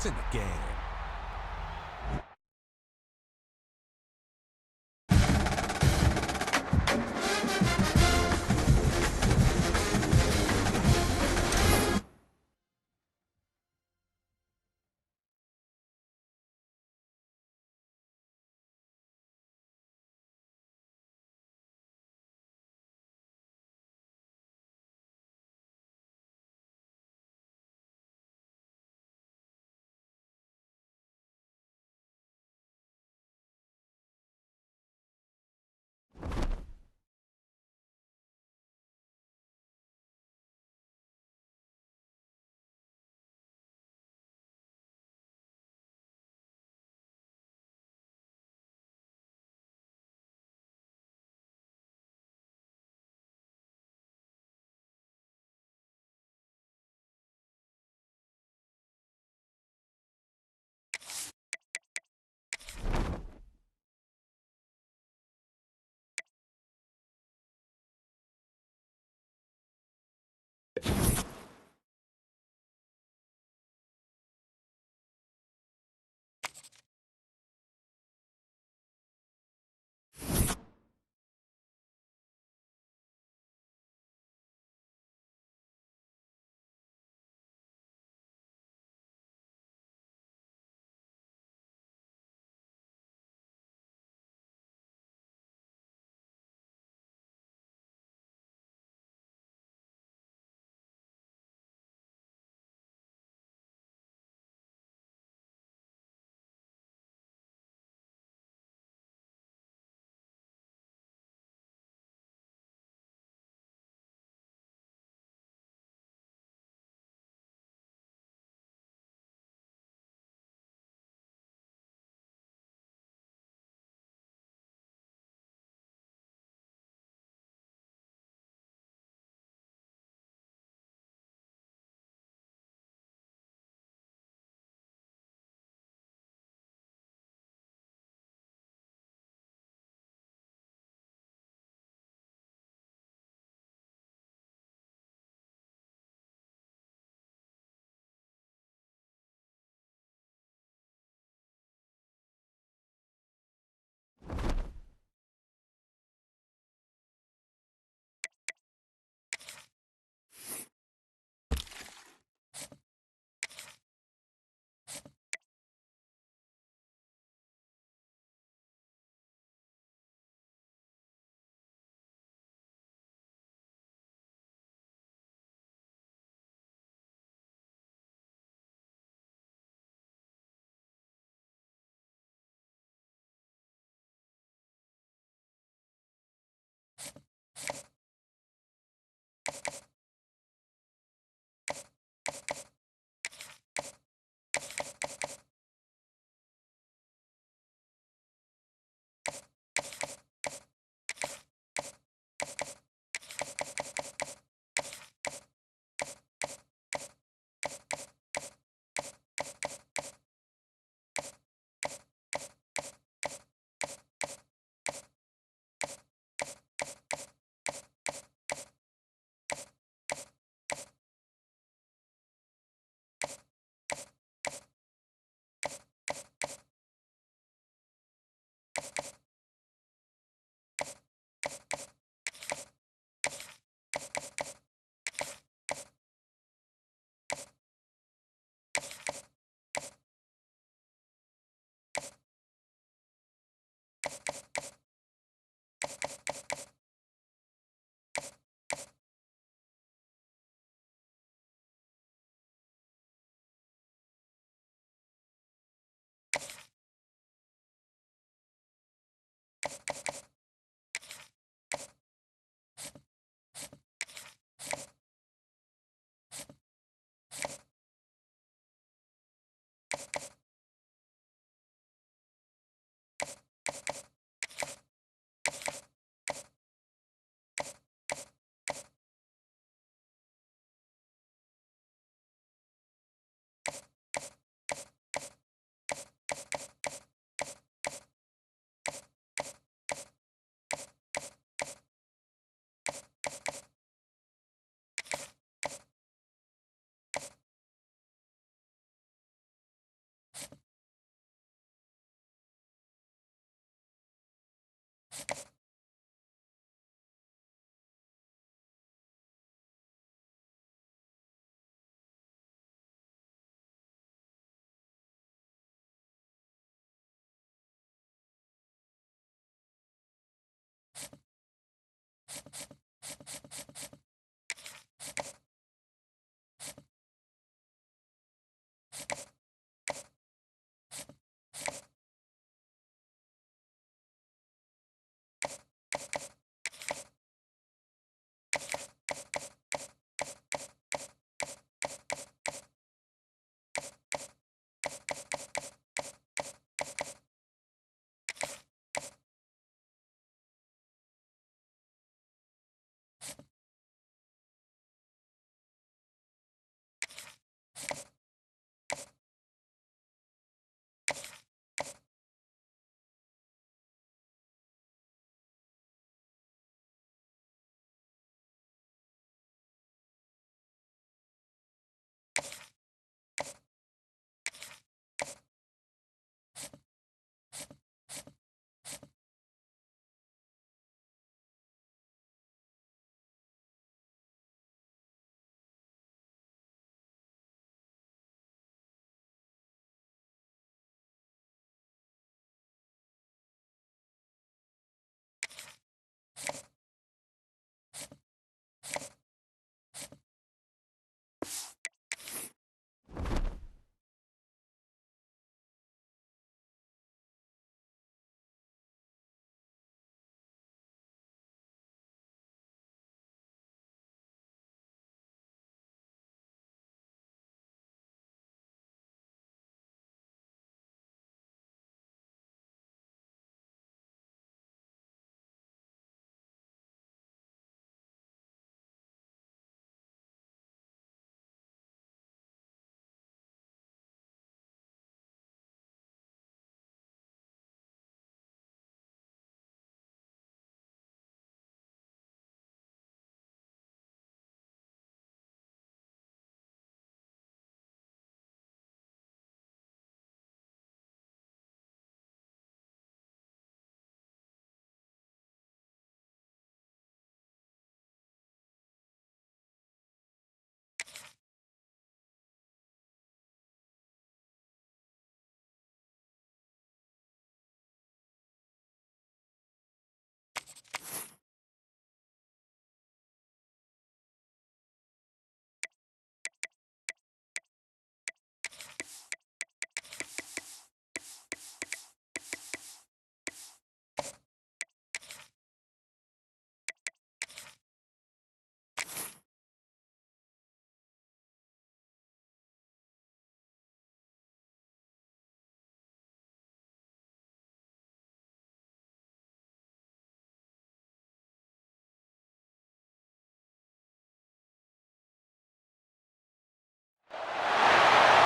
points in the game.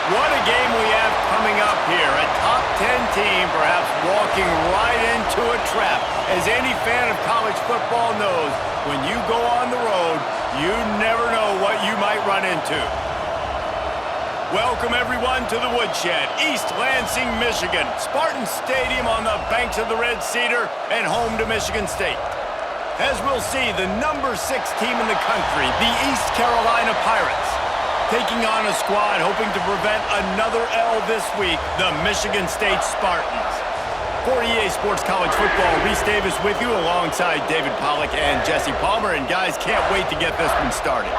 What a game we have coming up here. A top 10 team perhaps walking right into a trap. As any fan of college football knows, when you go on the road, you never know what you might run into. Welcome, everyone, to the Woodshed, East Lansing, Michigan. Spartan Stadium on the banks of the Red Cedar and home to Michigan State. As we'll see, the number 6 team in the country, the East Carolina Pirates, taking on a squad hoping to prevent another L this week, the Michigan State Spartans. For EA Sports College Football, Reese Davis with you alongside David Pollack and Jesse Palmer. And guys, can't wait to get this one started.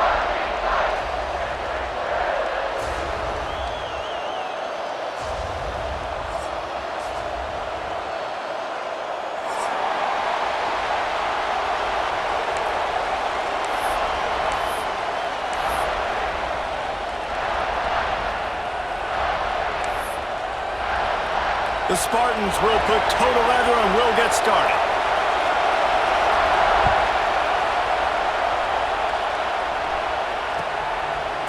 The Spartans will put total leather and will get started.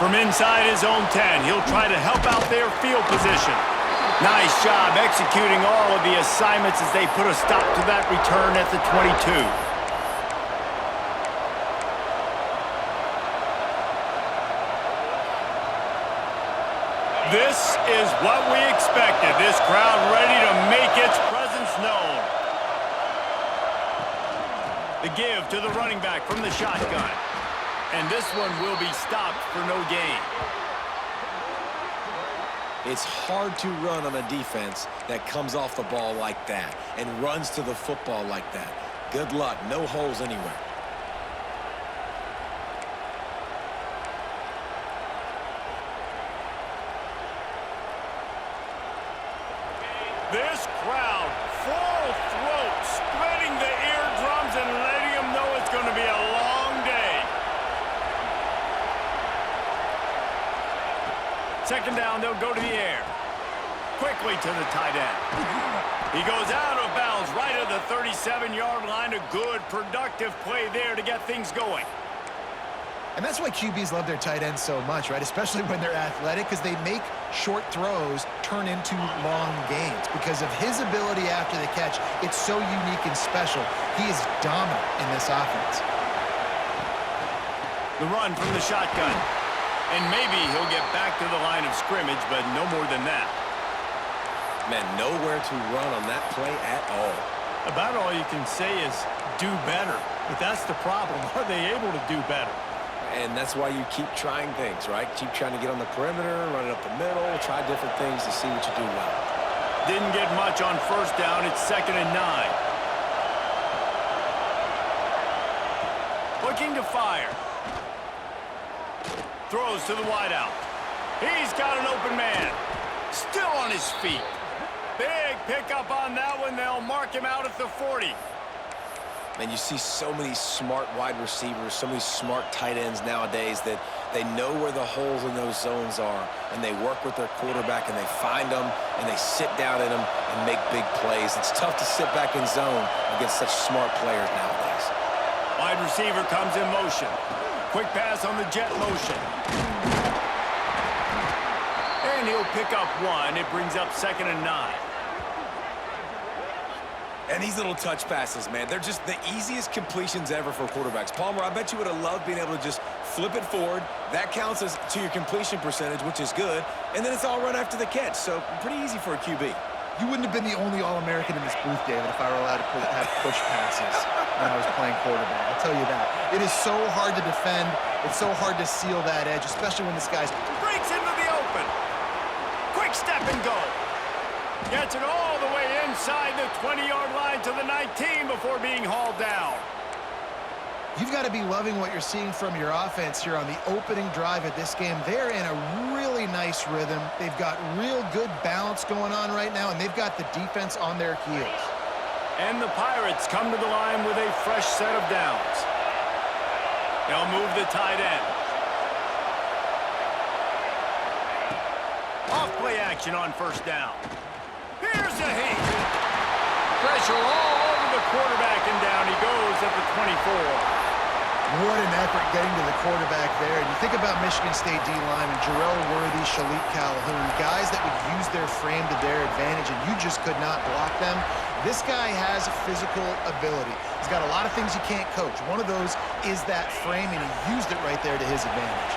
From inside his own 10, he'll try to help out their field position. Nice job executing all of the assignments as they put a stop to that return at the 22. This is what we expected. This crowd ready to make its presence known. The give to the running back from the shotgun. And this one will be stopped for no gain. It's hard to run on a defense that comes off the ball like that and runs to the football like that. Good luck. No holes anywhere. This crowd, full throat, splitting the eardrums and letting them know it's going to be a long day. Second down, they'll go to the air. Quickly to the tight end. He goes out of bounds right at the 37-yard line. A good, productive play there to get things going. And that's why QBs love their tight ends so much, right? Especially when they're athletic, because they make short throws turn into long gains. Because of his ability after the catch, it's so unique and special. He is dominant in this offense. The run from the shotgun. And maybe he'll get back to the line of scrimmage, but no more than that. Man, nowhere to run on that play at all. About all you can say is do better. But that's the problem. Are they able to do better? And that's why you keep trying things, right? Keep trying to get on the perimeter, run it up the middle, try different things to see what you do well. Didn't get much on first down. It's 2nd and 9. Looking to fire. Throws to the wideout. He's got an open man. Still on his feet. Big pickup on that one. They'll mark him out at the 40. And you see so many smart wide receivers, so many smart tight ends nowadays that they know where the holes in those zones are, and they work with their quarterback, and they find them, and they sit down in them and make big plays. It's tough to sit back in zone against such smart players nowadays. Wide receiver comes in motion. Quick pass on the jet motion. And he'll pick up one. It brings up 2nd and 9. And these little touch passes, man, they're just the easiest completions ever for quarterbacks. Palmer, I bet you would have loved being able to just flip it forward. That counts as to your completion percentage, which is good. And then it's all run after the catch, so pretty easy for a QB. You wouldn't have been the only All-American in this booth, David, if I were allowed to have push passes when I was playing quarterback. I'll tell you that. It is so hard to defend. It's so hard to seal that edge, especially when this guy's... Breaks into the open. Quick step and go. Gets it all the way inside the 20-yard line to the 19 before being hauled down. You've got to be loving what you're seeing from your offense here on the opening drive of this game. They're in a really nice rhythm. They've got real good balance going on right now, and they've got the defense on their heels. And the Pirates come to the line with a fresh set of downs. They'll move the tight end. Off-play action on first down. Here's a heat. Pressure all over the quarterback, and down he goes at the 24. What an effort getting to the quarterback there. And you think about Michigan State D-linemen, Jarrell Worthy, Shalik Calhoun, guys that would use their frame to their advantage, and you just could not block them. This guy has physical ability. He's got a lot of things you can't coach. One of those is that frame, and he used it right there to his advantage.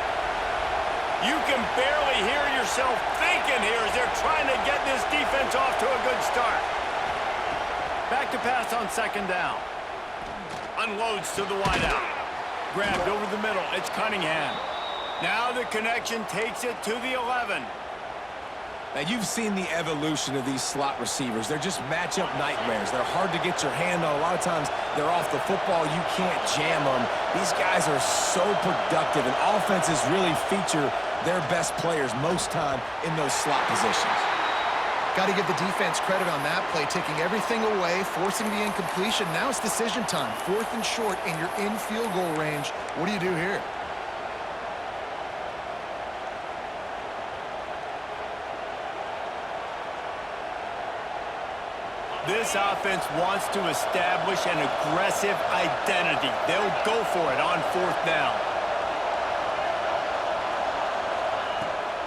You can barely hear yourself thinking here as they're trying to get this defense off to a good start. Back to pass on 2nd down. Unloads to the wideout. Grabbed over the middle. It's Cunningham. Now the connection takes it to the 11. Now, you've seen the evolution of these slot receivers. They're just matchup nightmares. They're hard to get your hand on. A lot of times, they're off the football. You can't jam them. These guys are so productive, and offenses really feature their best players most time in those slot positions. Got to give the defense credit on that play, taking everything away, forcing the incompletion. Now it's decision time. 4th and short, and you're in field goal range. What do you do here? This offense wants to establish an aggressive identity. They'll go for it on 4th down.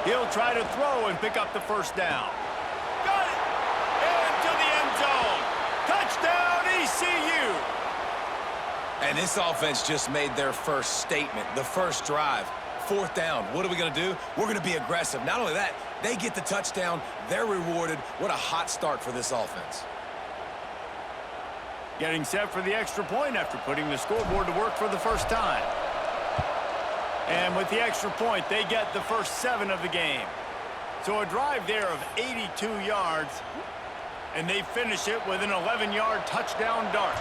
He'll try to throw and pick up the first down. Got it! Into the end zone. Touchdown, ECU! And this offense just made their first statement, the first drive. 4th down. What are we going to do? We're going to be aggressive. Not only that, they get the touchdown. They're rewarded. What a hot start for this offense. Getting set for the extra point after putting the scoreboard to work for the first time. And with the extra point, they get the first 7 of the game. So a drive there of 82 yards, and they finish it with an 11-yard touchdown dart.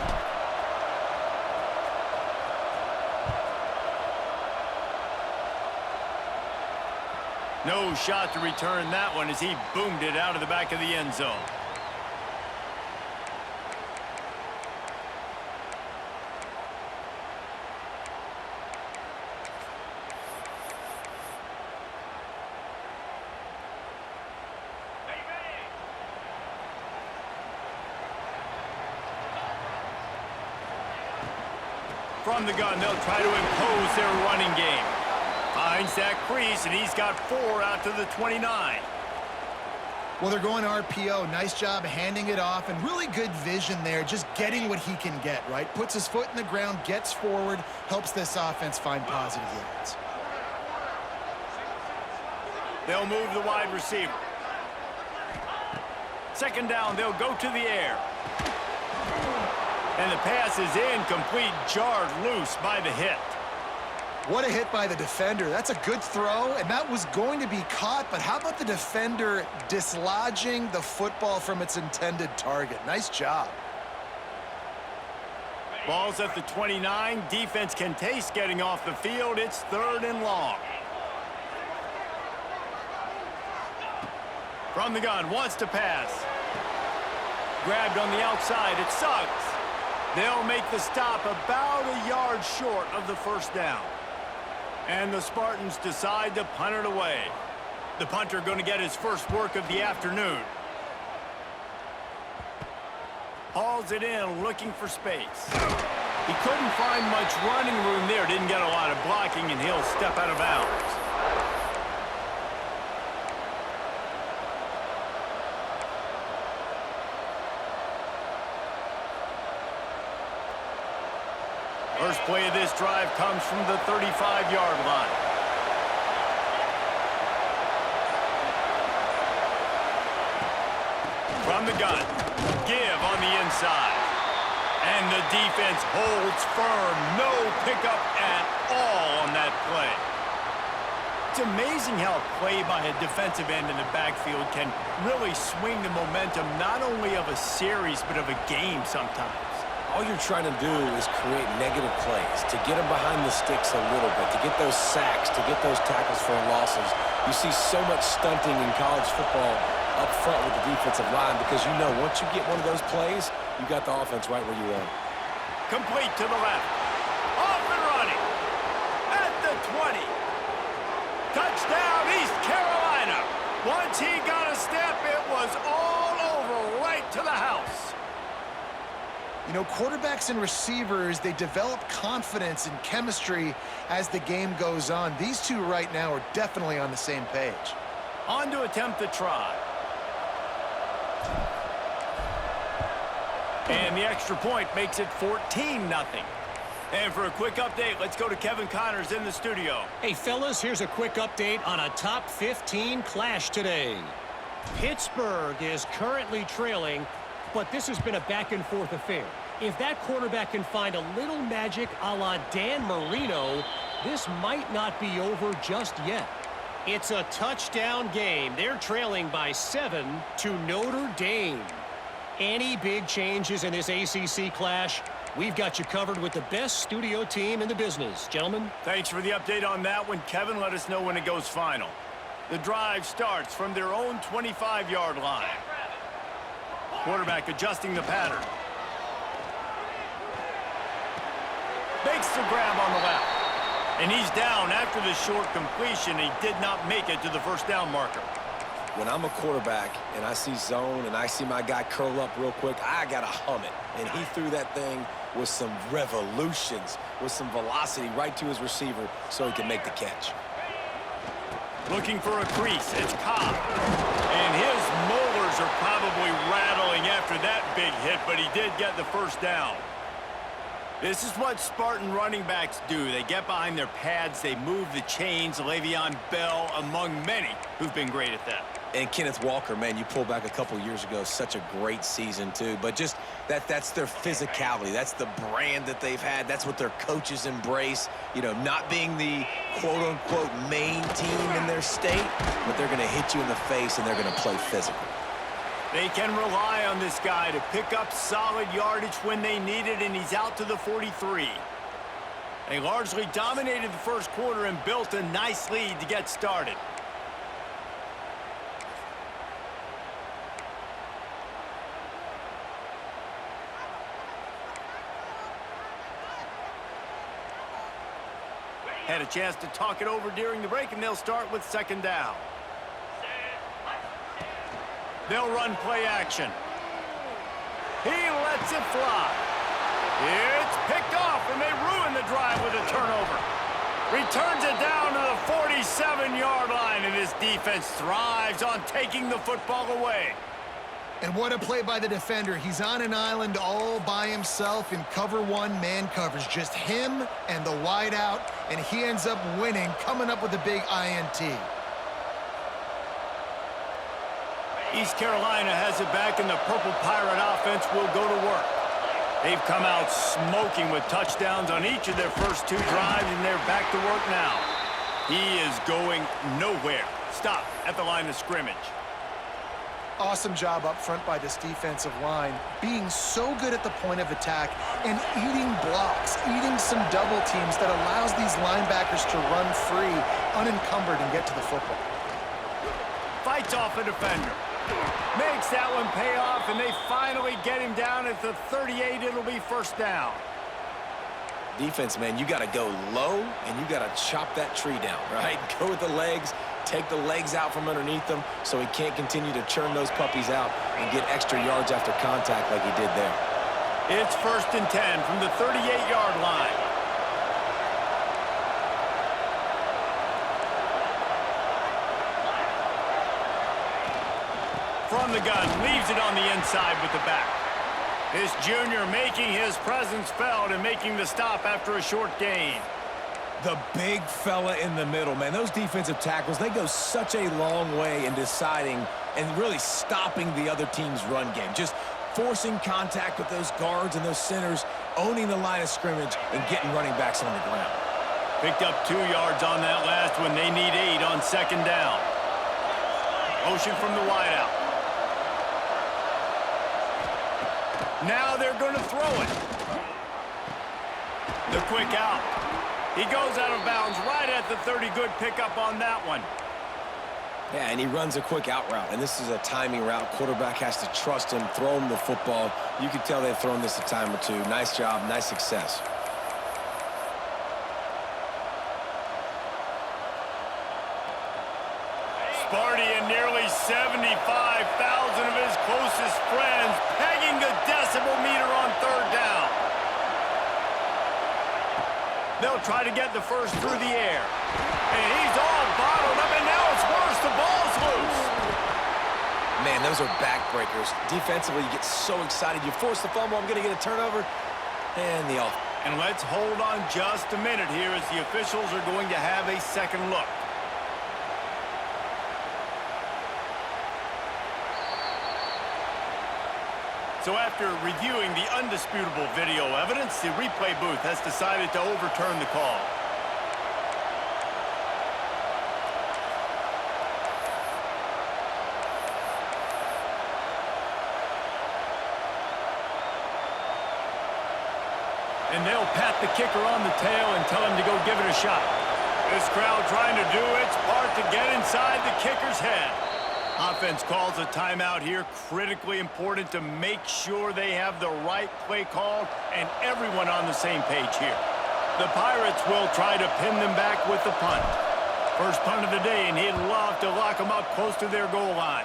No shot to return that one as he boomed it out of the back of the end zone. From the gun, they'll try to impose their running game. Finds that crease, and he's got 4 out to the 29. Well, they're going RPO. Nice job handing it off, and really good vision there, just getting what he can get, right? Puts his foot in the ground, gets forward, helps this offense find positive yards. They'll move the wide receiver. Second down, they'll go to the air. And the pass is incomplete, jarred loose by the hit. What a hit by the defender. That's a good throw, and that was going to be caught, but how about the defender dislodging the football from its intended target? Nice job. Ball's at the 29. Defense can taste getting off the field. It's 3rd and long. From the gun, wants to pass. Grabbed on the outside, it's Suggs. They'll make the stop about a yard short of the first down. And the Spartans decide to punt it away. The punter going to get his first work of the afternoon. Hauls it in, looking for space. He couldn't find much running room there, didn't get a lot of blocking, and he'll step out of bounds. First play of this drive comes from the 35-yard line. From the gun, give on the inside. And the defense holds firm. No pickup at all on that play. It's amazing how a play by a defensive end in the backfield can really swing the momentum not only of a series but of a game sometimes. All you're trying to do is create negative plays, to get them behind the sticks a little bit, to get those sacks, to get those tackles for losses. You see so much stunting in college football up front with the defensive line because you know once you get one of those plays, you got the offense right where you want. Complete to the left. Off and running. At the 20. Touchdown, East Carolina. Once he got a step, it was all over right to the house. You know, quarterbacks and receivers, they develop confidence and chemistry as the game goes on. These two right now are definitely on the same page. On to attempt the try. And the extra point makes it 14-0. And for a quick update, let's go to Kevin Connors in the studio. Hey, fellas, here's a quick update on a top 15 clash today. Pittsburgh is currently trailing, but this has been a back-and-forth affair. If that quarterback can find a little magic a la Dan Marino, this might not be over just yet. It's a touchdown game. They're trailing by 7 to Notre Dame. Any big changes in this ACC clash, we've got you covered with the best studio team in the business. Gentlemen. Thanks for the update on that one, Kevin. Let us know when it goes final. The drive starts from their own 25-yard line. Quarterback adjusting the pattern. Makes the grab on the left. And he's down after the short completion. He did not make it to the first down marker. When I'm a quarterback and I see zone and I see my guy curl up real quick, I got to hum it. And he threw that thing with some revolutions, with some velocity right to his receiver so he can make the catch. Looking for a crease. It's Cobb. And his molars are probably rattling after that big hit, but he did get the first down. This is what Spartan running backs do. They get behind their pads, they move the chains. Le'Veon Bell among many who've been great at that. And Kenneth Walker, man, you pull back a couple years ago, such a great season too. But just that's their physicality. That's the brand that they've had. That's what their coaches embrace. You know, not being the quote-unquote main team in their state, but they're going to hit you in the face and they're going to play physical. They can rely on this guy to pick up solid yardage when they need it, and he's out to the 43. They largely dominated the first quarter and built a nice lead to get started. Had a chance to talk it over during the break, and they'll start with second down. They'll run play action. He lets it fly. It's picked off, and they ruin the drive with a turnover. Returns it down to the 47-yard line, and his defense thrives on taking the football away. And what a play by the defender. He's on an island all by himself in cover one man coverage. Just him and the wide out, and he ends up winning, coming up with a big INT. East Carolina has it back, and the Purple Pirate offense will go to work. They've come out smoking with touchdowns on each of their first 2 drives, and they're back to work now. He is going nowhere. Stop at the line of scrimmage. Awesome job up front by this defensive line, being so good at the point of attack and eating blocks, eating some double teams that allows these linebackers to run free, unencumbered, and get to the football. Fights off a defender. Makes that one pay off, and they finally get him down at the 38. It'll be first down. Defense, man, you got to go low, and you got to chop that tree down, right? Go with the legs, take the legs out from underneath them so he can't continue to churn those puppies out and get extra yards after contact like he did there. It's 1st and 10 from the 38-yard line. From the gun, leaves it on the inside with the back. This junior making his presence felt and making the stop after a short gain. The big fella in the middle, man. Those defensive tackles, they go such a long way in deciding and really stopping the other team's run game. Just forcing contact with those guards and those centers, owning the line of scrimmage, and getting running backs on the ground. Picked up 2 yards on that last one. They need 8 on 2nd down. Motion from the wideout. Now they're going to throw it. The quick out. He goes out of bounds right at the 30. Good pickup on that one. Yeah, and he runs a quick out route, and this is a timing route. Quarterback has to trust him, throw him the football. You can tell they've thrown this a time or two. Nice job, nice success. Sparty and nearly 75,000 of his closest friends pegging the decibel meter on 3rd down. They'll try to get the first through the air. And he's all bottled up, and now it's worse. The ball's loose. Man, those are backbreakers. Defensively, you get so excited. You force the fumble, I'm going to get a turnover. And the off. And let's hold on just a minute here as the officials are going to have a second look. So after reviewing the undisputable video evidence, the replay booth has decided to overturn the call. And they'll pat the kicker on the tail and tell him to go give it a shot. This crowd trying to do its part to get inside the kicker's head. Offense calls a timeout here. Critically important to make sure they have the right play called and everyone on the same page here. The Pirates will try to pin them back with the punt. First punt of the day, and he'd love to lock them up close to their goal line.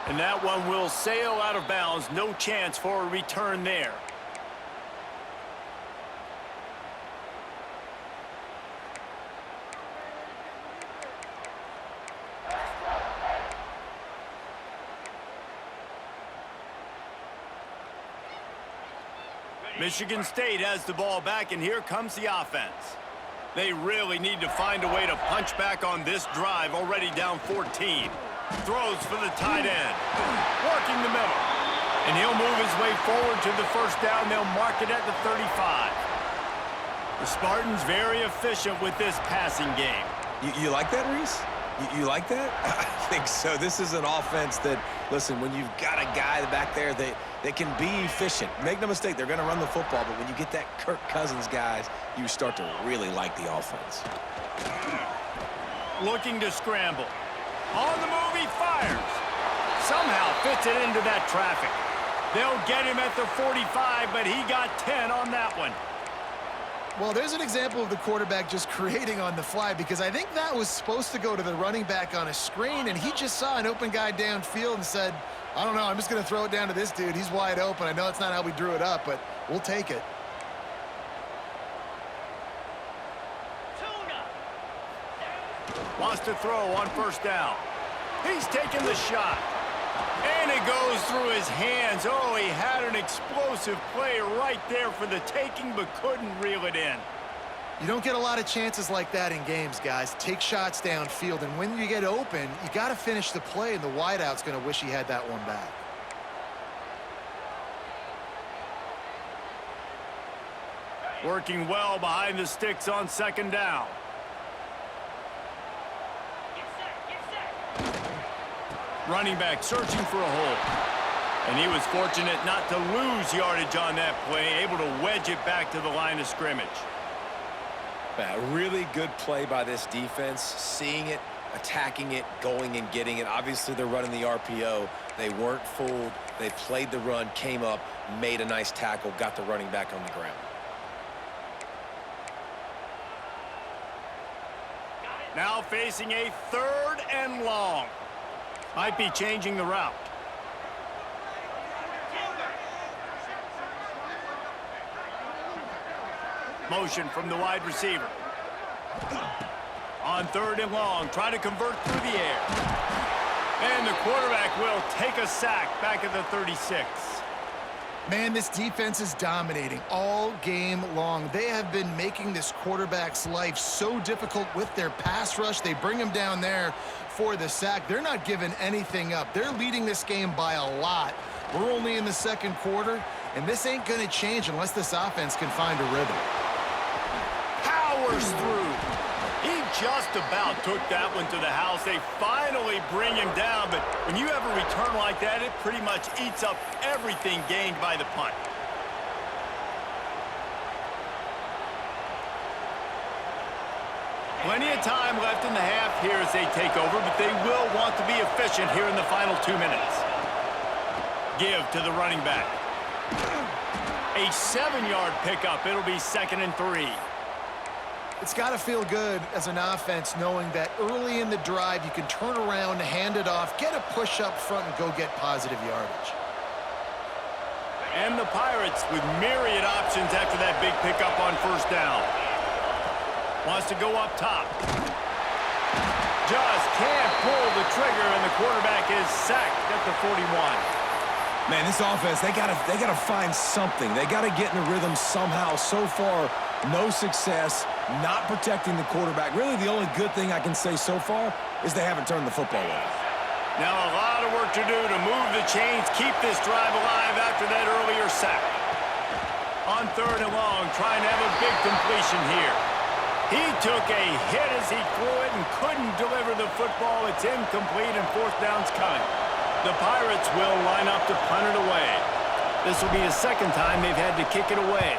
And that one will sail out of bounds. No chance for a return there. Michigan State has the ball back, and here comes the offense. They really need to find a way to punch back on this drive, already down 14. Throws for the tight end. Working the middle. And he'll move his way forward to the first down. They'll mark it at the 35. The Spartans very efficient with this passing game. You like that, Reese? You like that? I think so. This is an offense that, listen, when you've got a guy back there that can be efficient. Make no mistake, they're going to run the football, but when you get that Kirk Cousins guys, you start to really like the offense. Looking to scramble. On the move, he fires. Somehow fits it into that traffic. They'll get him at the 45, but he got 10 on that one. Well, there's an example of the quarterback just creating on the fly, because I think that was supposed to go to the running back on a screen, and he just saw an open guy downfield and said, I don't know, I'm just going to throw it down to this dude. He's wide open. I know it's not how we drew it up, but we'll take it. Wants to throw on first down. He's taking the shot. And it goes through his hands. Oh, he had an explosive play right there for the taking, but couldn't reel it in. You don't get a lot of chances like that in games, guys. Take shots downfield, and when you get open, you got to finish the play, and the wideout's going to wish he had that one back. Working well behind the sticks on second down. Running back searching for a hole. And he was fortunate not to lose yardage on that play, able to wedge it back to the line of scrimmage. A really good play by this defense, seeing it, attacking it, going and getting it. Obviously, they're running the RPO. They weren't fooled. They played the run, came up, made a nice tackle, got the running back on the ground. Now facing a 3rd and long. Might be changing the route. Motion from the wide receiver. On 3rd and long, trying to convert through the air. And the quarterback will take a sack back at the 36. Man, this defense is dominating all game long. They have been making this quarterback's life so difficult with their pass rush. They bring him down there for the sack. They're not giving anything up. They're leading this game by a lot. We're only in the 2nd quarter, and this ain't going to change unless this offense can find a rhythm. Powers through. He just about took that one to the house. They finally bring him down, but when you have a return like that, it pretty much eats up everything gained by the punt. Plenty of time left in the half here as they take over, but they will want to be efficient here in the final 2 minutes. Give to the running back. A 7-yard pickup. It'll be 2nd and 3. It's got to feel good as an offense knowing that early in the drive you can turn around, hand it off, get a push up front, and go get positive yardage. And the Pirates with myriad options after that big pickup on first down. Wants to go up top. Just can't pull the trigger, and the quarterback is sacked at the 41. Man, this offense, they gotta find something. They gotta get in the rhythm somehow. So far, no success, not protecting the quarterback. Really, the only good thing I can say so far is they haven't turned the football over. Now a lot of work to do to move the chains, keep this drive alive after that earlier sack. On 3rd and long, trying to have a big completion here. He took a hit as he threw it and couldn't deliver the football. It's incomplete, and 4th down's coming. The Pirates will line up to punt it away. This will be the 2nd time they've had to kick it away.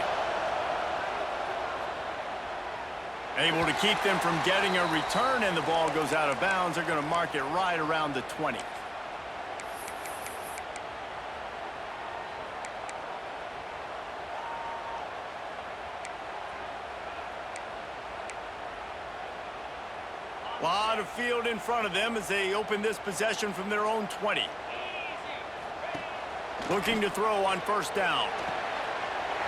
Able to keep them from getting a return, and the ball goes out of bounds. They're going to mark it right around the 20. A lot of field in front of them as they open this possession from their own 20. Looking to throw on first down.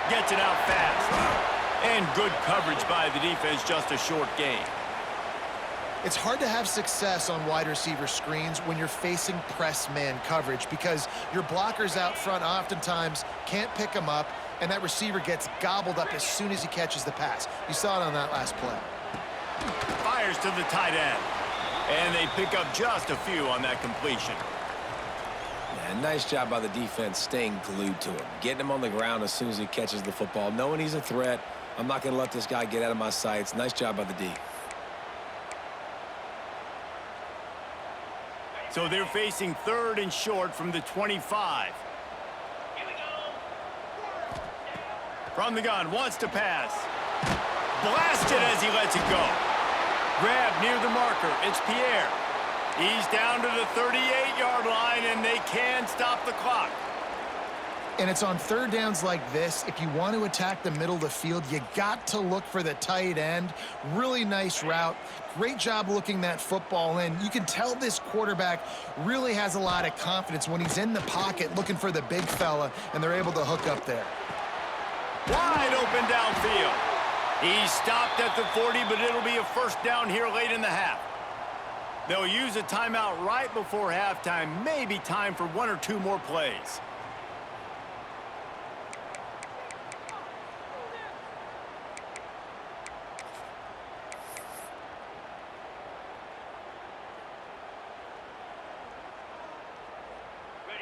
Gets it out fast. And good coverage by the defense, just a short gain. It's hard to have success on wide receiver screens when you're facing press man coverage because your blockers out front oftentimes can't pick them up, and that receiver gets gobbled up as soon as he catches the pass. You saw it on that last play. Fires to the tight end. And they pick up just a few on that completion. Yeah, nice job by the defense staying glued to him. Getting him on the ground as soon as he catches the football. Knowing he's a threat, I'm not going to let this guy get out of my sights. Nice job by the D. So they're facing 3rd and short from the 25. From the gun, wants to pass. Blasted as he lets it go. Grab near the marker. It's Pierre. He's down to the 38-yard line, and they can stop the clock. And it's on 3rd downs like this. If you want to attack the middle of the field, you got to look for the tight end. Really nice route. Great job looking that football in. You can tell this quarterback really has a lot of confidence when he's in the pocket looking for the big fella, and they're able to hook up there. Wide open downfield. He stopped at the 40, but it'll be a first down here late in the half. They'll use a timeout right before halftime. Maybe time for 1 or 2 more plays.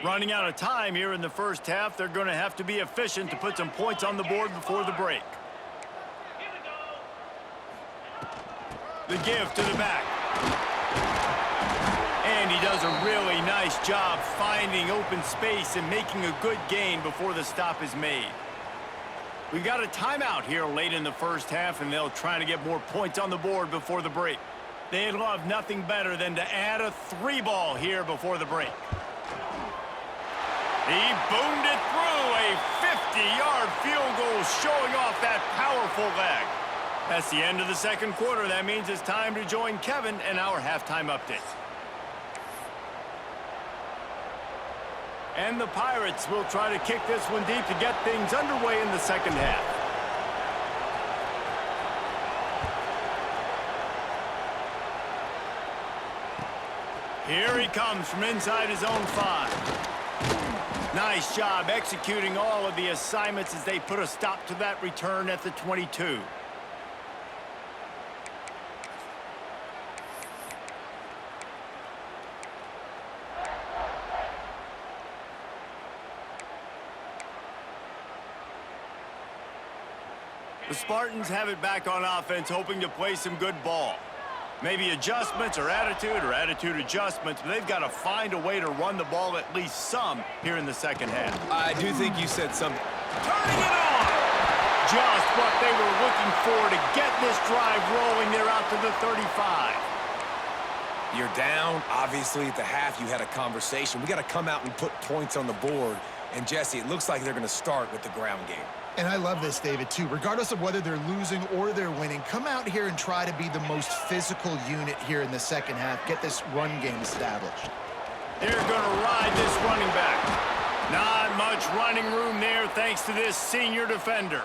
Running out of time here in the first half. They're going to have to be efficient to put some points on the board before the break. The give to the back. And he does a really nice job finding open space and making a good gain before the stop is made. We got a timeout here late in the first half, and they'll try to get more points on the board before the break. They'd love nothing better than to add a 3-ball here before the break. He boomed it through, a 50-yard field goal showing off that powerful leg. That's the end of the second quarter. That means it's time to join Kevin in our halftime update. And the Pirates will try to kick this one deep to get things underway in the second half. Here he comes from inside his own 5. Nice job executing all of the assignments as they put a stop to that return at the 22. The Spartans have it back on offense, hoping to play some good ball. Maybe adjustments or attitude adjustments, but they've got to find a way to run the ball at least some here in the second half. I do think you said something. Turning it on! Just what they were looking for to get this drive rolling. They're out to the 35. You're down. Obviously, at the half, you had a conversation. We got to come out and put points on the board. And, Jesse, it looks like they're going to start with the ground game. And I love this, David, too. Regardless of whether they're losing or they're winning, come out here and try to be the most physical unit here in the second half. Get this run game established. They're going to ride this running back. Not much running room there thanks to this senior defender.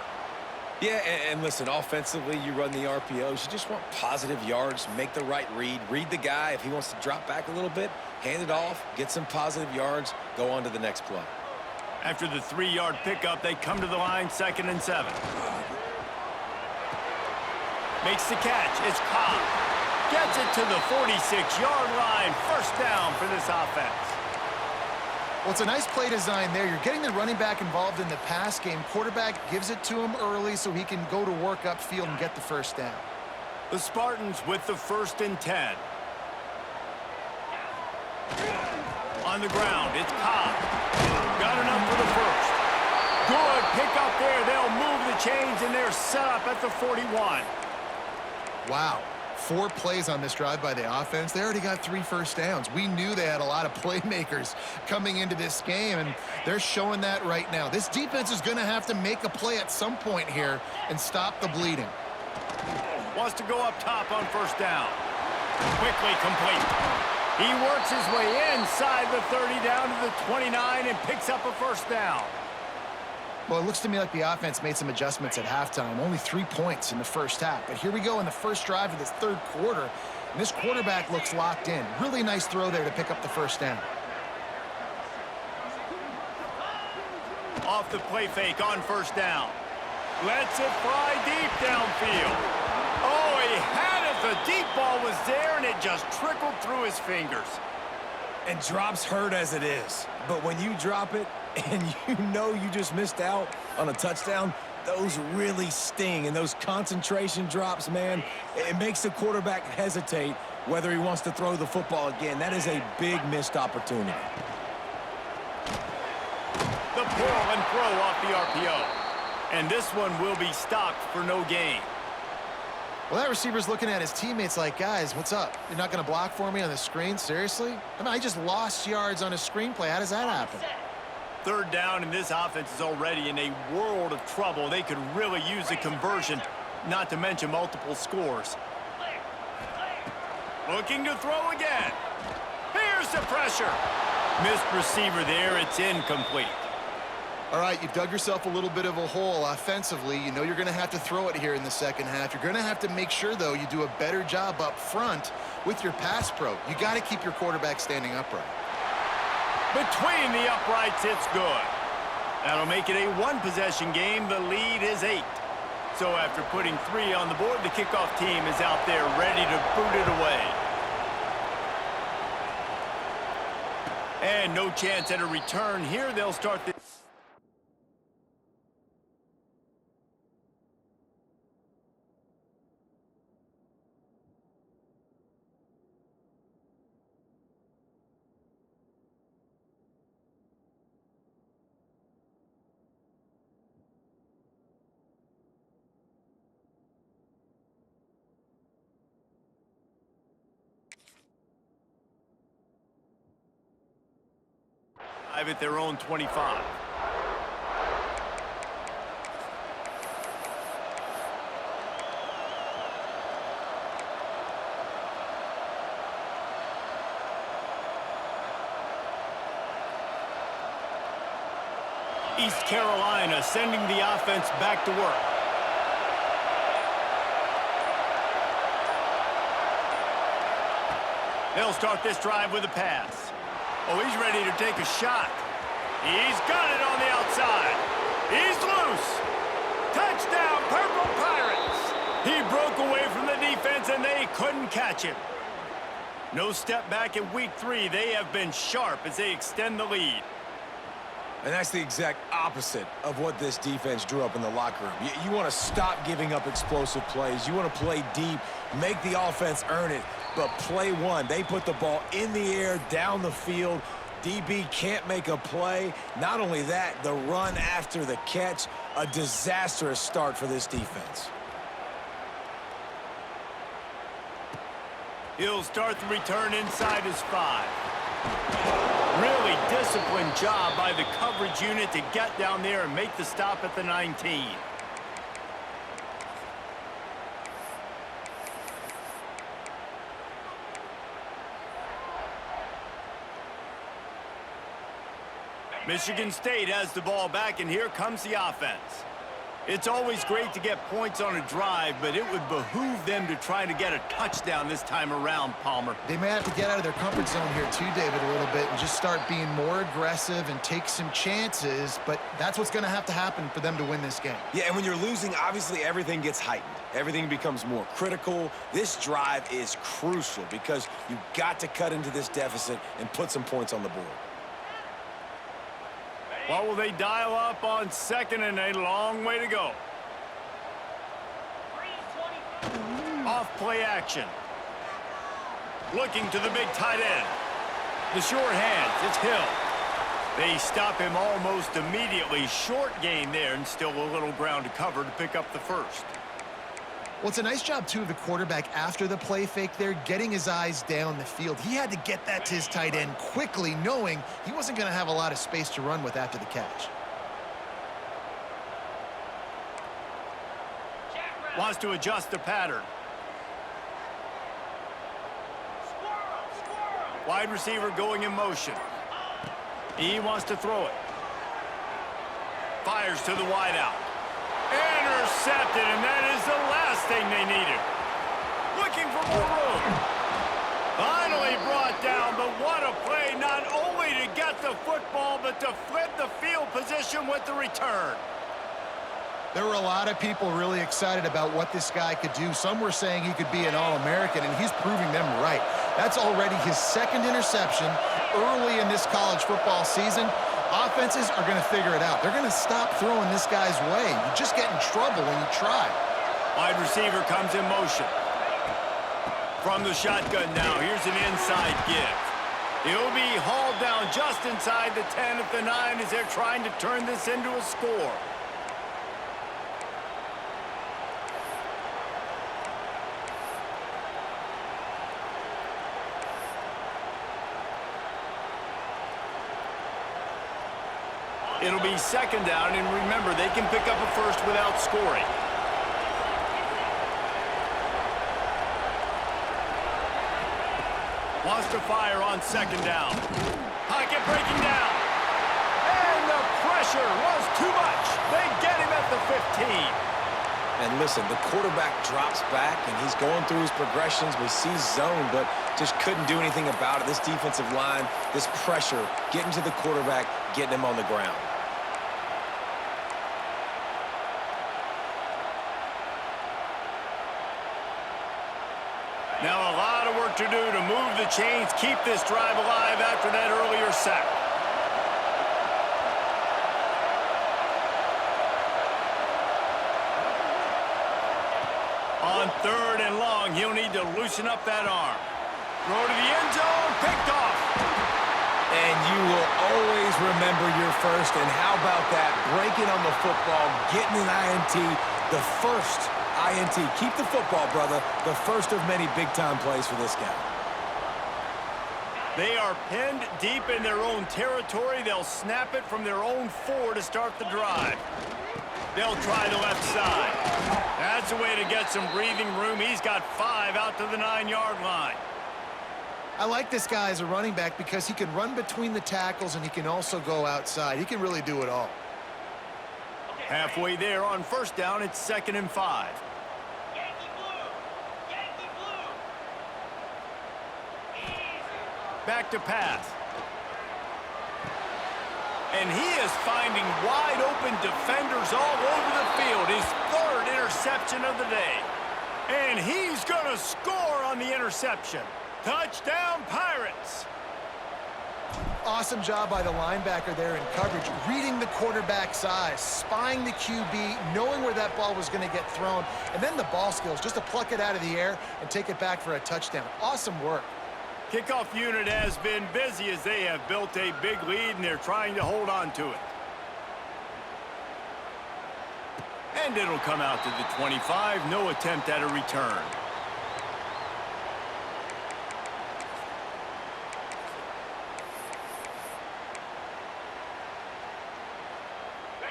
Yeah, and listen, offensively, you run the RPOs. You just want positive yards, make the right read. Read the guy. If he wants to drop back a little bit, hand it off, get some positive yards, go on to the next play. After the 3-yard pickup, they come to the line, 2nd and 7. Makes the catch. It's Cobb. Gets it to the 46-yard line. First down for this offense. Well, it's a nice play design there. You're getting the running back involved in the pass game. Quarterback gives it to him early so he can go to work upfield and get the first down. The Spartans with the 1st and 10. On the ground, it's Cobb. Got enough for the first. Good pick up there. They'll move the chains, and they're set up at the 41. Wow. 4 plays on this drive by the offense. They already got 3 first downs. We knew they had a lot of playmakers coming into this game, and they're showing that right now. This defense is going to have to make a play at some point here and stop the bleeding. Wants to go up top on first down. Quickly complete. He works his way inside the 30 down to the 29 and picks up a first down. Well, it looks to me like the offense made some adjustments at halftime. Only 3 points in the first half. But here we go in the first drive of this third quarter. And this quarterback looks locked in. Really nice throw there to pick up the first down. Off the play fake on first down. Lets it fly deep downfield. Oh, he had it. The deep ball was there, and it just trickled through his fingers. And drops hurt as it is. But when you drop it and you know you just missed out on a touchdown, those really sting. And those concentration drops, man, it makes the quarterback hesitate whether he wants to throw the football again. That is a big missed opportunity. The pull and throw off the RPO. And this one will be stopped for no gain. Well, that receiver's looking at his teammates like, guys, what's up? You're not going to block for me on the screen? Seriously? I mean, I just lost yards on a screenplay. How does that happen? Third down, and this offense is already in a world of trouble. They could really use a conversion, not to mention multiple scores. Looking to throw again. Here's the pressure. Missed receiver there. It's incomplete. All right, you've dug yourself a little bit of a hole offensively. You know you're going to have to throw it here in the second half. You're going to have to make sure, though, you do a better job up front with your pass pro. You got to keep your quarterback standing upright. Between the uprights, it's good. That'll make it a one-possession game. The lead is 8. So after putting 3 on the board, the kickoff team is out there ready to boot it away. And no chance at a return here. They'll start the... at their own 25. East Carolina sending the offense back to work. They'll start this drive with a pass. Oh, he's ready to take a shot. He's got it on the outside. He's loose. Touchdown, Purple Pirates. He broke away from the defense, and they couldn't catch him. No step back in week 3. They have been sharp as they extend the lead. And that's the exact opposite of what this defense drew up in the locker room. You want to stop giving up explosive plays. You want to play deep, make the offense earn it. But play one, they put the ball in the air, down the field. DB can't make a play. Not only that, the run after the catch, a disastrous start for this defense. He'll start the return inside his 5. Really disciplined job by the coverage unit to get down there and make the stop at the 19. Michigan State has the ball back, and here comes the offense. It's always great to get points on a drive, but it would behoove them to try to get a touchdown this time around, Palmer. They may have to get out of their comfort zone here too, David, a little bit and just start being more aggressive and take some chances, but that's what's going to have to happen for them to win this game. Yeah, and when you're losing, obviously everything gets heightened. Everything becomes more critical. This drive is crucial because you've got to cut into this deficit and put some points on the board. What will they dial up on second and a long way to go? Off play action. Looking to the big tight end. The short hands, it's Hill. They stop him almost immediately. Short gain there and still a little ground to cover to pick up the first. Well, it's a nice job, too, of the quarterback after the play fake there, getting his eyes down the field. He had to get that to his tight end quickly, knowing he wasn't going to have a lot of space to run with after the catch. Wants to adjust the pattern. Wide receiver going in motion. He wants to throw it. Fires to the wideout. Intercepted, and that is the last thing they needed. Looking for more room. Finally brought down, but what a play, not only to get the football, but to flip the field position with the return. There were a lot of people really excited about what this guy could do. Some were saying he could be an All-American, and he's proving them right. That's already his second interception early in this college football season. Offenses are going to figure it out. They're going to stop throwing this guy's way. You just get in trouble when you try. Wide receiver comes in motion. From the shotgun now, here's an inside give. He'll be hauled down just inside the 10 at the 9 as they're trying to turn this into a score. It'll be second down, and remember, they can pick up a first without scoring. Wants to fire on second down. Pocket breaking down. And the pressure pressure was too much. They get him at the 15. And listen, the quarterback drops back, and he's going through his progressions. We see zone, but just couldn't do anything about it. This defensive line, this pressure, getting to the quarterback, getting him on the ground. Now a lot of work to do to move the chains, keep this drive alive after that earlier sack. On 3rd and long, he'll need to loosen up that arm. Throw to the end zone, picked off. And you will always remember your first. And how about that? Breaking on the football, getting an INT, the first INT. Keep the football, brother. The first of many big-time plays for this guy. They are pinned deep in their own territory. They'll snap it from their own 4 to start the drive. They'll try the left side. That's a way to get some breathing room. He's got 5 out to the 9-yard line. I like this guy as a running back because he can run between the tackles and he can also go outside. He can really do it all. Halfway there on 1st down, it's 2nd and 5. Yankee blue! Yankee blue! Back to pass. And he is finding wide-open defenders all over the field. His 3rd interception of the day. And he's going to score on the interception. Touchdown, Pirates! Awesome job by the linebacker there in coverage, reading the quarterback's size, spying the QB, knowing where that ball was going to get thrown, and then the ball skills, just to pluck it out of the air and take it back for a touchdown. Awesome work. Kickoff unit has been busy as they have built a big lead, and they're trying to hold on to it. And it'll come out to the 25. No attempt at a return.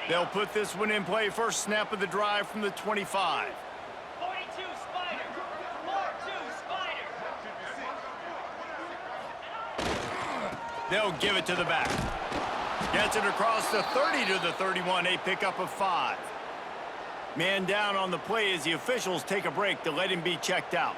They'll put this one in play. First snap of the drive from the 25. 42 Spider! 4-2 Spider! They'll give it to the back. Gets it across the 30 to the 31. A pickup of 5. Man down on the play as the officials take a break to let him be checked out.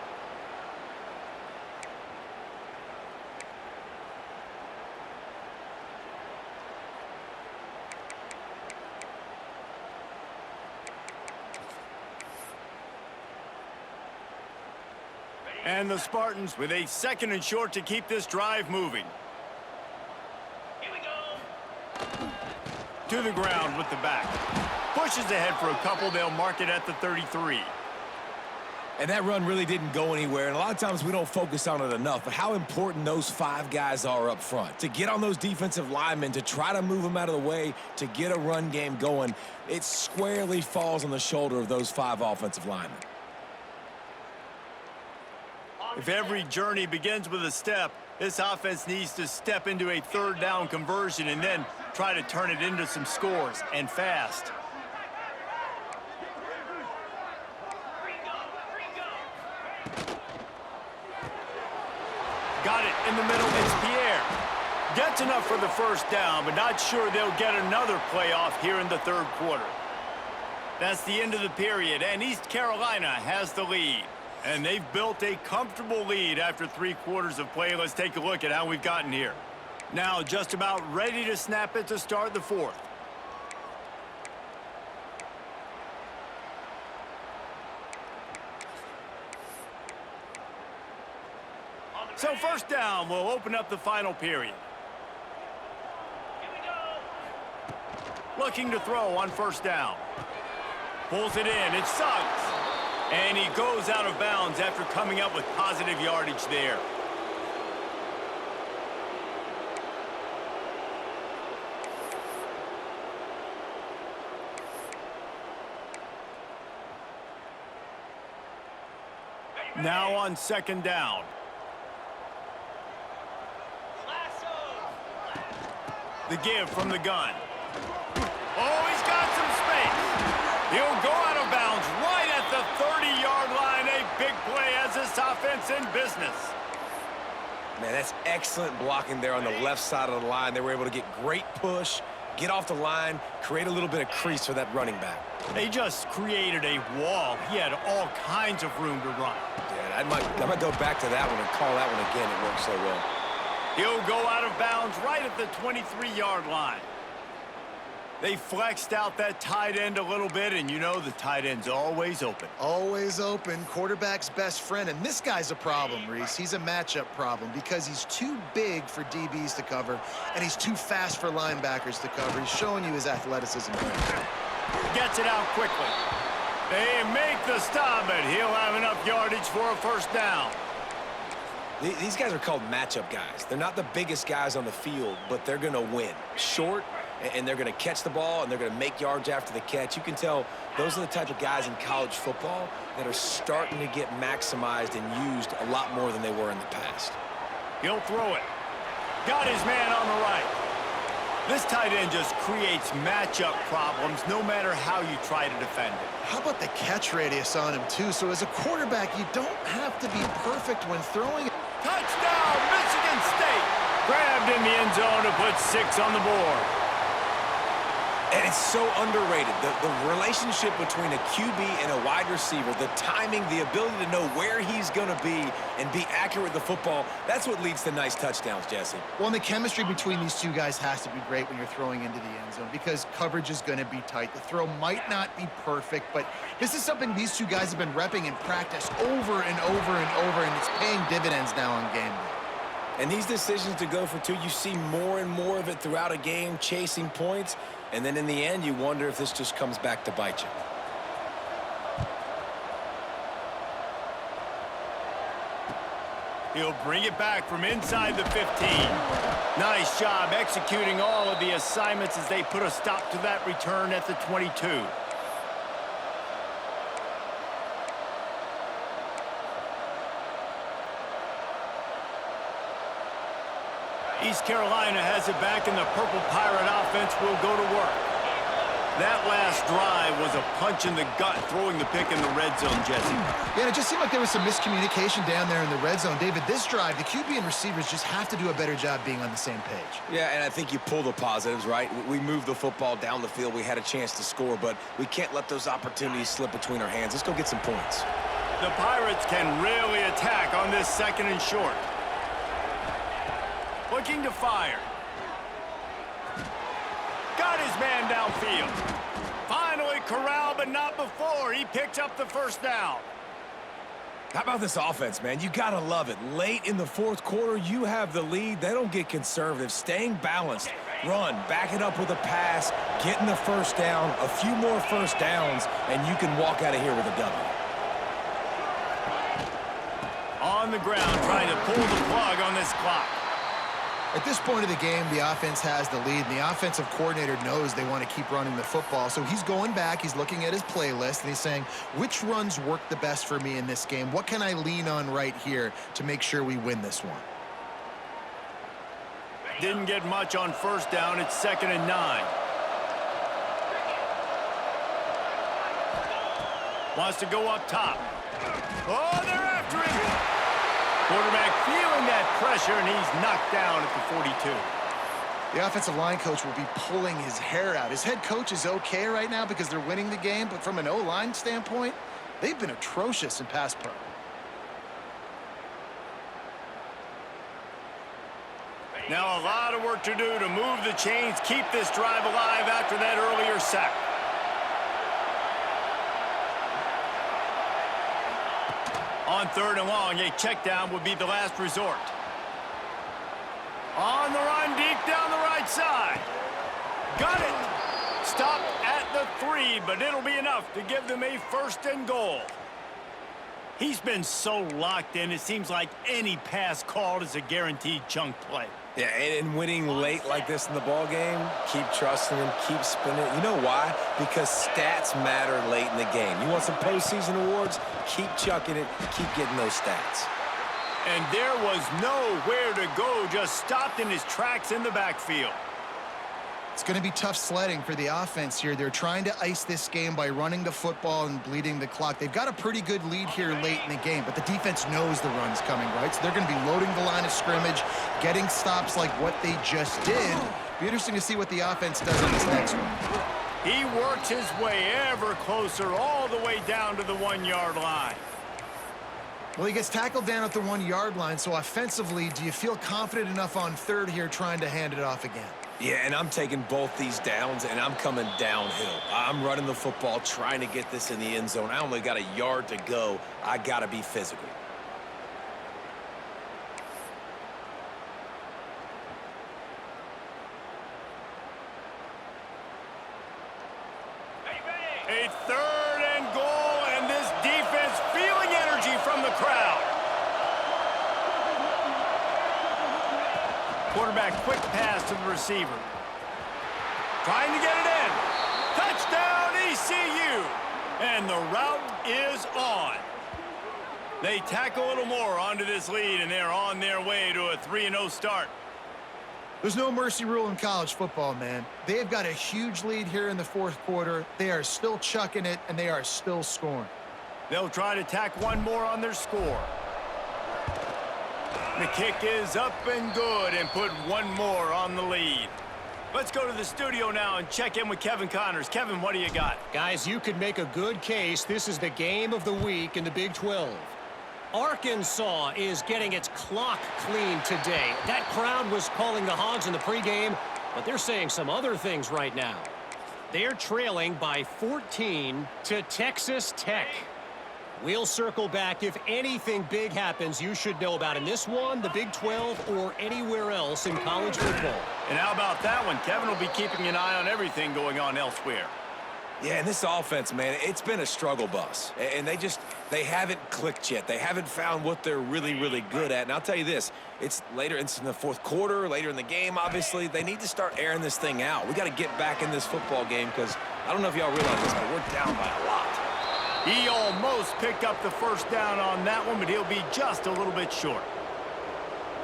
And the Spartans with a 2nd and short to keep this drive moving. Here we go! To the ground with the back. Pushes ahead for a couple. They'll mark it at the 33. And that run really didn't go anywhere, and a lot of times we don't focus on it enough, but how important those 5 guys are up front. To get on those defensive linemen, to try to move them out of the way, to get a run game going, it squarely falls on the shoulder of those 5 offensive linemen. If every journey begins with a step, this offense needs to step into a 3rd down conversion and then try to turn it into some scores, and fast. Got it in the middle. It's Pierre. Gets enough for the 1st down, but not sure they'll get another playoff here in the 3rd quarter. That's the end of the period, and East Carolina has the lead. And they've built a comfortable lead after 3 quarters of play. Let's take a look at how we've gotten here. Now just about ready to snap it to start the 4th. So 1st down will open up the final period. Here we go! Looking to throw on 1st down. Pulls it in. It's Suggs. And he goes out of bounds after coming up with positive yardage there. Now on 2nd down. The give from the gun. Oh, he's got some space. He'll go out of bounds right at the 30-yard line. A big play as this offense in business. Man, that's excellent blocking there on the left side of the line. They were able to get great push Get off the line, create a little bit of crease for that running back. They just created a wall. He had all kinds of room to run. Yeah, I might go back to that one and call that one again. It worked so well. He'll go out of bounds right at the 23-yard line. They flexed out that tight end a little bit, and you know the tight end's always open. Always open, quarterback's best friend. And this guy's a problem, Reese. He's a matchup problem because he's too big for DBs to cover, and he's too fast for linebackers to cover. He's showing you his athleticism. Gets it out quickly. They make the stop, but he'll have enough yardage for a first down. These guys are called matchup guys. They're not the biggest guys on the field, but they're going to win. Short, and they're going to catch the ball, and they're going to make yards after the catch. You can tell those are the type of guys in college football that are starting to get maximized and used a lot more than they were in the past. He'll throw it. Got his man on the right. This tight end just creates matchup problems no matter how you try to defend it. How about the catch radius on him, too? So as a quarterback, you don't have to be perfect when throwing it. Touchdown, Michigan State! Grabbed in the end zone to put 6 on the board. And it's so underrated. The relationship between a QB and a wide receiver, the timing, the ability to know where he's going to be and be accurate with the football, that's what leads to nice touchdowns, Jesse. Well, and the chemistry between these two guys has to be great when you're throwing into the end zone because coverage is going to be tight. The throw might not be perfect, but this is something these two guys have been repping in practice over and over and over, and it's paying dividends now on game day. And these decisions to go for 2, you see more and more of it throughout a game, chasing points. And then in the end, you wonder if this just comes back to bite you. He'll bring it back from inside the 15. Nice job executing all of the assignments as they put a stop to that return at the 22. East Carolina has it back, and the Purple Pirate offense will go to work. That last drive was a punch in the gut, throwing the pick in the red zone, Jesse. Yeah, it just seemed like there was some miscommunication down there in the red zone. David, this drive, the QB and receivers just have to do a better job being on the same page. Yeah, and I think you pull the positives, right? We moved the football down the field. We had a chance to score, but we can't let those opportunities slip between our hands. Let's go get some points. The Pirates can really attack on this 2nd and short. Looking to fire. Got his man downfield. Finally corralled, but not before. He picks up the first down. How about this offense, man? You gotta love it. Late in the 4th quarter, you have the lead. They don't get conservative. Staying balanced. Run, back it up with a pass, getting the first down, a few more first downs, and you can walk out of here with a W. On the ground, trying to pull the plug on this clock. At this point of the game, the offense has the lead, and the offensive coordinator knows they want to keep running the football. So he's going back, he's looking at his playlist, and he's saying, which runs work the best for me in this game? What can I lean on right here to make sure we win this one? Didn't get much on first down. It's 2nd and 9. Wants to go up top. Oh, they're after him. Quarterback feeling that pressure, and he's knocked down at the 42. The offensive line coach will be pulling his hair out. His head coach is okay right now because they're winning the game, but from an O-line standpoint, they've been atrocious in pass pro. Now a lot of work to do to move the chains, keep this drive alive after that earlier sack. On 3rd and long, a check down would be the last resort. On the run, deep down the right side. Got it. Stopped at the 3, but it'll be enough to give them a 1st and goal. He's been so locked in, it seems like any pass called is a guaranteed chunk play. Yeah, and winning late like this in the ball game, keep trusting him, keep spinning. You know why? Because stats matter late in the game. You want some postseason awards? Keep chucking it, keep getting those stats. And there was nowhere to go, just stopped in his tracks in the backfield. It's going to be tough sledding for the offense here. They're trying to ice this game by running the football and bleeding the clock. They've got a pretty good lead here late in the game, but the defense knows the run's coming, right? So they're going to be loading the line of scrimmage, getting stops like what they just did. Be interesting to see what the offense does on this next one. He works his way ever closer all the way down to the 1-yard line. Well, he gets tackled down at the 1-yard line, so offensively, do you feel confident enough on third here trying to hand it off again? Yeah, and I'm taking both these downs, and I'm coming downhill. I'm running the football, trying to get this in the end zone. I only got a yard to go. I got to be physical. A 3rd and goal, and this defense feeling energy from the crowd. Quarterback quick pass to the receiver. Trying to get it in. Touchdown ECU. And the route is on. They tack a little more onto this lead, and they're on their way to a 3-0 start. There's no mercy rule in college football, man. They've got a huge lead here in the fourth quarter. They are still chucking it, and they are still scoring. They'll try to tack one more on their score. The kick is up and good and put one more on the lead. Let's go to the studio now and check in with Kevin Connors. Kevin, what do you got? Guys, you could make a good case. This is the game of the week in the Big 12. Arkansas is getting its clock cleaned today. That crowd was calling the Hogs in the pregame, but they're saying some other things right now. They're trailing by 14 to Texas Tech. We'll circle back. If anything big happens, you should know about in this one, the Big 12, or anywhere else in college football. And how about that one? Kevin will be keeping an eye on everything going on elsewhere. Yeah, and this offense, man, it's been a struggle bus. And they haven't clicked yet. They haven't found what they're really, really good at. And I'll tell you this, it's in the fourth quarter, later in the game, obviously. They need to start airing this thing out. We got to get back in this football game because I don't know if y'all realize this, but we're down by a lot. He almost picked up the first down on that one, but he'll be just a little bit short.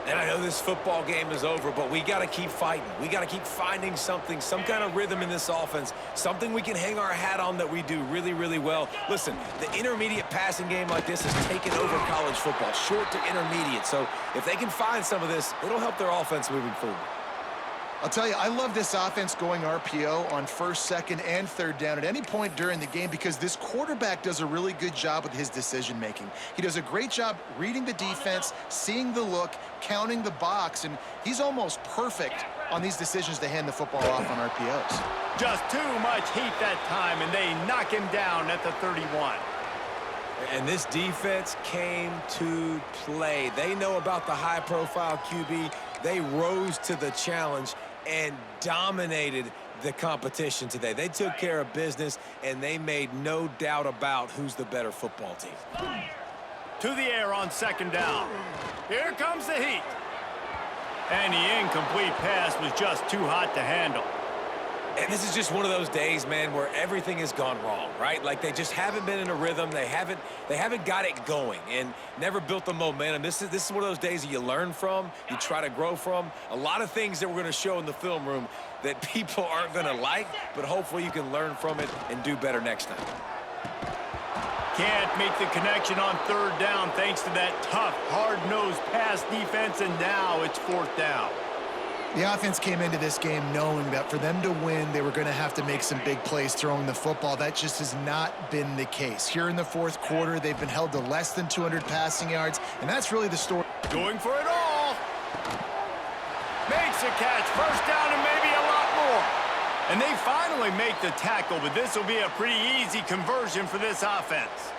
And I know this football game is over, but we got to keep fighting. We got to keep finding something, some kind of rhythm in this offense, something we can hang our hat on that we do really, really well. Listen, the intermediate passing game like this has taken over college football, short to intermediate. So if they can find some of this, it'll help their offense moving forward. I'll tell you, I love this offense going RPO on first, second, and third down at any point during the game because this quarterback does a really good job with his decision-making. He does a great job reading the defense, seeing the look, counting the box, and he's almost perfect on these decisions to hand the football off on RPOs. Just too much heat that time, and they knock him down at the 31. And this defense came to play. They know about the high-profile QB. They rose to the challenge and dominated the competition today. They took care of business, and they made no doubt about who's the better football team. To the air on second down. Here comes the heat. And the incomplete pass was just too hot to handle. And this is just one of those days, man, where everything has gone wrong, right? Like they just haven't been in a rhythm. They haven't got it going and never built the momentum. This is one of those days that you learn from, you try to grow from. A lot of things that we're going to show in the film room that people aren't going to like, but hopefully you can learn from it and do better next time. Can't make the connection on third down thanks to that tough, hard-nosed pass defense, and now it's fourth down. The offense came into this game knowing that for them to win, they were going to have to make some big plays throwing the football. That just has not been the case. Here in the fourth quarter, they've been held to less than 200 passing yards, and that's really the story. Going for it all. Makes a catch, first down and maybe a lot more. And they finally make the tackle, but this will be a pretty easy conversion for this offense.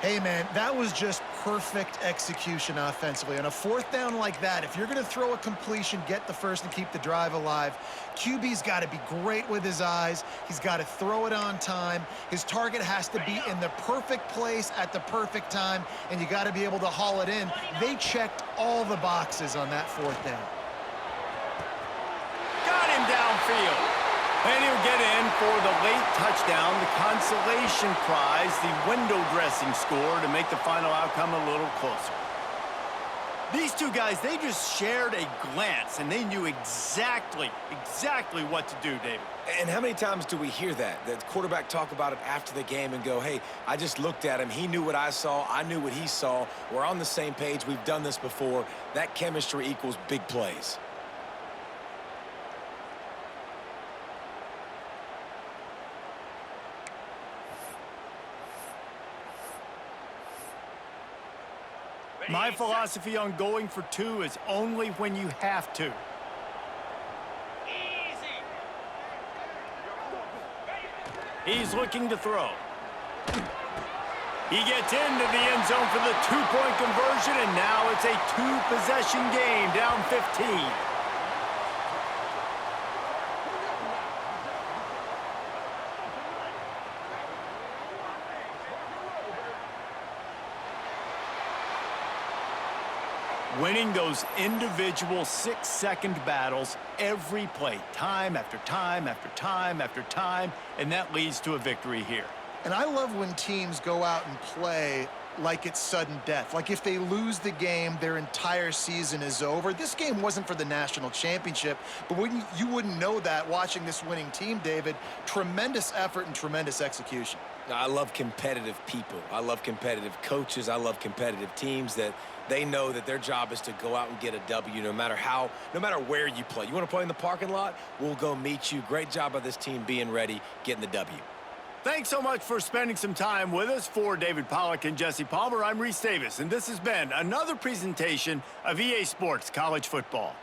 Hey, man, that was just perfect execution offensively. On a fourth down like that, if you're going to throw a completion, get the first and keep the drive alive, QB's got to be great with his eyes. He's got to throw it on time. His target has to be in the perfect place at the perfect time, and you got to be able to haul it in. They checked all the boxes on that fourth down. Got him downfield. And he'll get in for the late touchdown, the consolation prize, the window dressing score to make the final outcome a little closer. These two guys, they just shared a glance, and they knew exactly what to do, David. And how many times do we hear that? The quarterback talk about it after the game and go, hey, I just looked at him. He knew what I saw. I knew what he saw. We're on the same page. We've done this before. That chemistry equals big plays. My philosophy on going for two is only when you have to. Easy. He's looking to throw. He gets into the end zone for the two-point conversion, and now it's a two-possession game, down 15. Winning those individual 6-second battles every play, time after time after time after time, and that leads to a victory here. And I love when teams go out and play like it's sudden death. Like if they lose the game, their entire season is over. This game wasn't for the national championship, but you wouldn't know that watching this winning team, David. Tremendous effort and tremendous execution. I love competitive people. I love competitive coaches. I love competitive teams that they know that their job is to go out and get a W no matter where you play. You want to play in the parking lot? We'll go meet you. Great job by this team being ready, getting the W. Thanks so much for spending some time with us. For David Pollack and Jesse Palmer, I'm Reese Davis, and this has been another presentation of EA Sports College Football.